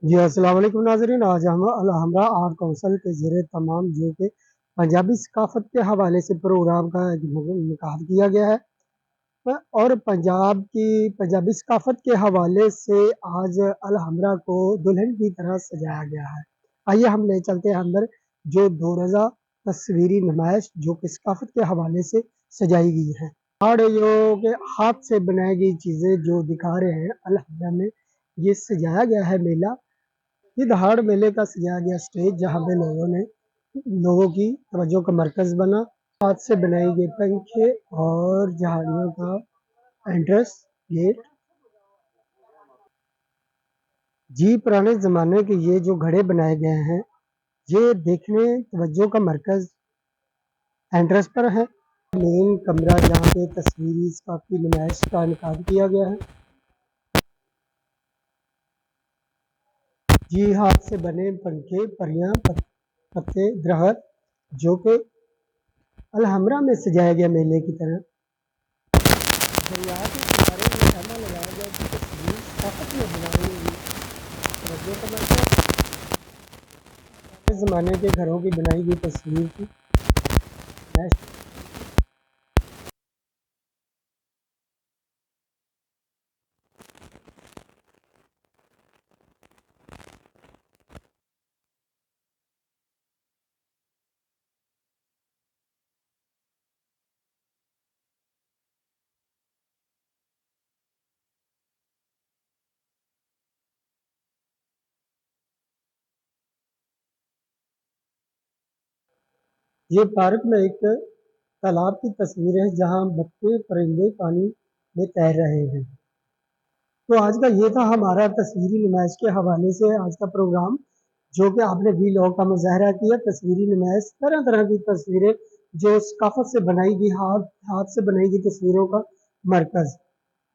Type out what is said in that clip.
जी अस्सलाम वालेकुम नाज़रीन। आज हम अलहमरा आर्ट काउंसिल के ज़रिए तमाम जो कि पंजाबी सकाफ़त के हवाले से प्रोग्राम का इनकाद किया गया है और पंजाब की पंजाबी सकाफ़त के हवाले से आज अलहमरा को दुल्हन की तरह सजाया गया है। आइए हम ले चलते हैं अंदर जो 2 रोज़ा तस्वीरी नुमाइश जो कि सकाफ़त के हवाले से सजाई गई है। और जो कि हाथ से बनाई गई चीज़ें जो दिखा रहे हैं अलहमरा में ये सजाया गया है मेला। ये दहाड़ मेले का सजाया गया स्टेज जहाँ पे लोगों की तवज्जो का मरकज़ बना। हाथ से बनाई गई पंखे और झाड़ियों का एंट्रेंस गेट। जी पुराने ज़माने के ये जो घड़े बनाए गए हैं, ये देखने तवज्जो का मरकज़ एंट्रेंस पर है। मेन कमरा जहाँ पे तस्वीरी सकाफ़ती नुमाइश का इनकाद किया गया है। जी हाथ से बने पंखे, परियां, पत्ते, दरख्त जो कि अलहमरा में सजाया गया मेले की तरह। दरिया के किनारे में कहना लगाया गया कि तस्वीर सकाफत में बनाई हुई तवज्जो का मरकज़ पुराने ज़माने के घरों की बनाई गई तस्वीर थी। ये पार्क में एक तालाब की तस्वीर है जहाँ बच्चे परिंदे पानी में तैर रहे हैं। तो आज का ये था हमारा तस्वीरी नुमाइश के हवाले से आज का प्रोग्राम जो कि आपने वीलॉग का मुजाहरा किया। तस्वीरी नुमाइश तरह तरह की तस्वीरें जो सकाफत से बनाई गई हाथ हाथ से बनाई गई तस्वीरों का मरकज़।